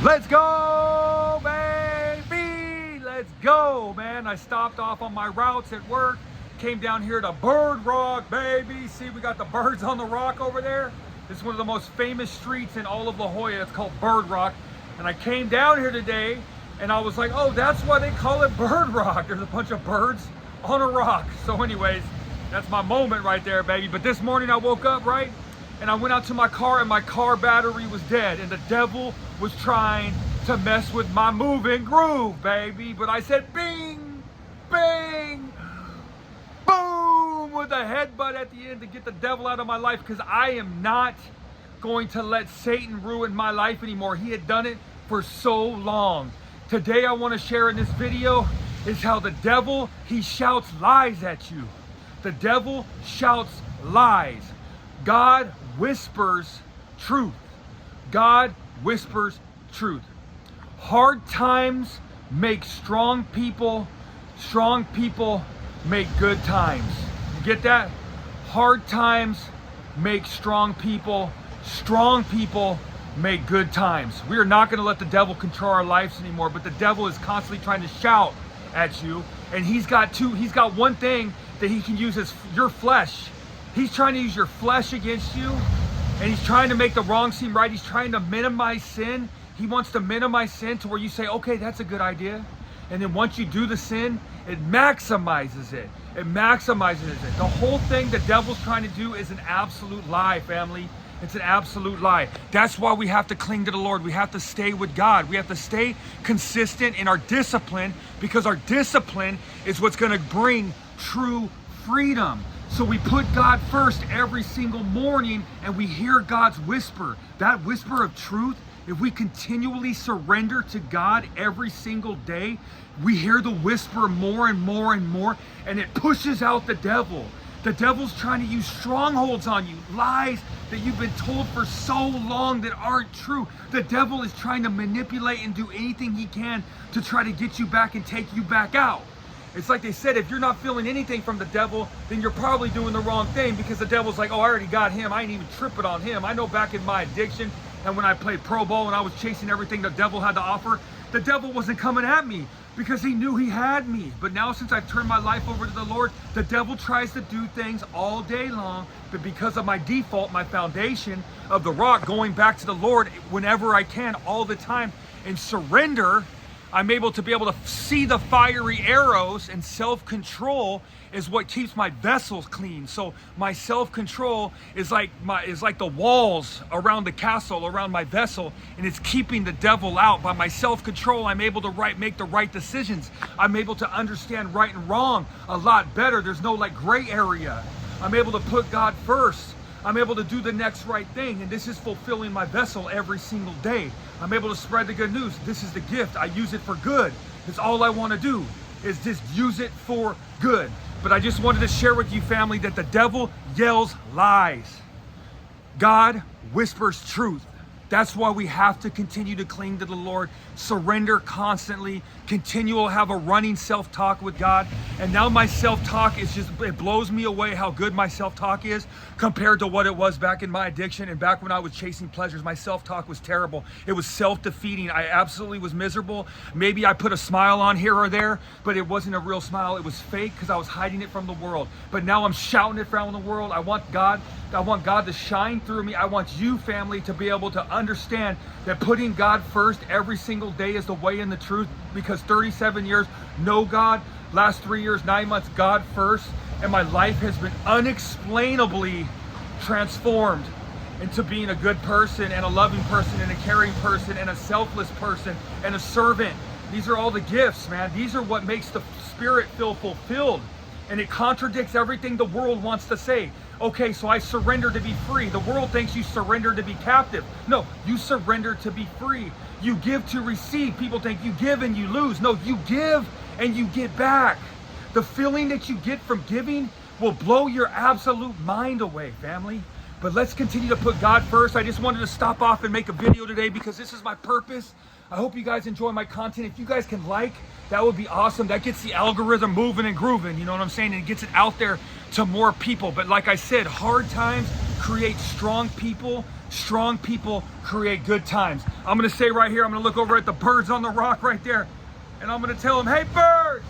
Let's go, baby! Let's go, man. I stopped off on my routes at work, came down here to Bird Rock, baby. See, we got the birds on the rock over there. This is one of the most famous streets in all of La Jolla. It's called Bird Rock. And I came down here today and I was like, oh, that's why they call it Bird Rock. There's a bunch of birds on a rock. So anyways, that's my moment right there, baby. But this morning I woke up, right? And I went out to my car and my car battery was dead. And the devil was trying to mess with my moving groove, baby. But I said, bing, bang, boom, with a headbutt at the end to get the devil out of my life, because I am not going to let Satan ruin my life anymore. He had done it for so long. Today I want to share in this video is how the devil, he shouts lies at you. The devil shouts lies. God whispers truth. God whispers truth. Hard times make strong people. Strong people make good times. You get that? Hard times make strong people. Strong people make good times. We are not going to let the devil control our lives anymore, but the devil is constantly trying to shout at you. And he's got one thing that he can use, as your flesh. He's trying to use your flesh against you, and he's trying to make the wrong seem right. He's trying to minimize sin. He wants to minimize sin to where you say, okay, that's a good idea. And then once you do the sin, it maximizes it. It maximizes it. The whole thing the devil's trying to do is an absolute lie, family. It's an absolute lie. That's why we have to cling to the Lord. We have to stay with God. We have to stay consistent in our discipline, because our discipline is what's going to bring true freedom. So we put God first every single morning, and we hear God's whisper. That whisper of truth, if we continually surrender to God every single day, we hear the whisper more and more and more, and it pushes out the devil. The devil's trying to use strongholds on you, lies that you've been told for so long that aren't true. The devil is trying to manipulate and do anything he can to try to get you back and take you back out. It's like they said, if you're not feeling anything from the devil, then you're probably doing the wrong thing, because the devil's like, oh, I already got him. I ain't even tripping on him. I know back in my addiction and when I played Pro Bowl and I was chasing everything the devil had to offer, the devil wasn't coming at me because he knew he had me. But now, since I've turned my life over to the Lord, the devil tries to do things all day long. But because of my default, my foundation of the rock, going back to the Lord whenever I can, all the time, and surrender, I'm able to see the fiery arrows, and self-control is what keeps my vessels clean. So my self-control is like the walls around the castle, around my vessel, and it's keeping the devil out. By my self-control, I'm able to make the right decisions. I'm able to understand right and wrong a lot better. There's no gray area. I'm able to put God first. I'm able to do the next right thing, and this is fulfilling my vessel every single day. I'm able to spread the good news. This is the gift. I use it for good. It's all I want to do, is just use it for good. But I just wanted to share with you, family, that the devil yells lies. God whispers truth. That's why we have to continue to cling to the Lord, surrender constantly, have a running self-talk with God. And now my self-talk is it blows me away how good my self-talk is compared to what it was back in my addiction and back when I was chasing pleasures. My self-talk was terrible. It was self-defeating. I absolutely was miserable. Maybe I put a smile on here or there, but it wasn't a real smile. It was fake because I was hiding it from the world. But now I'm shouting it from the world. I want God to shine through me. I want you, family, to be able to understand that putting God first every single day is the way and the truth, because 37 years, no God, last 3 years, 9 months, God first, and my life has been unexplainably transformed into being a good person and a loving person and a caring person and a selfless person and a servant. These are all the gifts, man. These are what makes the spirit feel fulfilled. And it contradicts everything the world wants to say. Okay, so I surrender to be free. The world thinks you surrender to be captive. No, you surrender to be free. You give to receive. People think you give and you lose. No, you give and you get back. The feeling that you get from giving will blow your absolute mind away, family. But let's continue to put God first. I just wanted to stop off and make a video today because this is my purpose. I hope you guys enjoy my content. If you guys can that would be awesome. That gets the algorithm moving and grooving, you know what I'm saying? And it gets it out there to more people. But like I said, hard times create strong people Strong people create good times. I'm gonna stay right here. I'm gonna look over at the birds on the rock right there. And I'm gonna tell them, hey bird,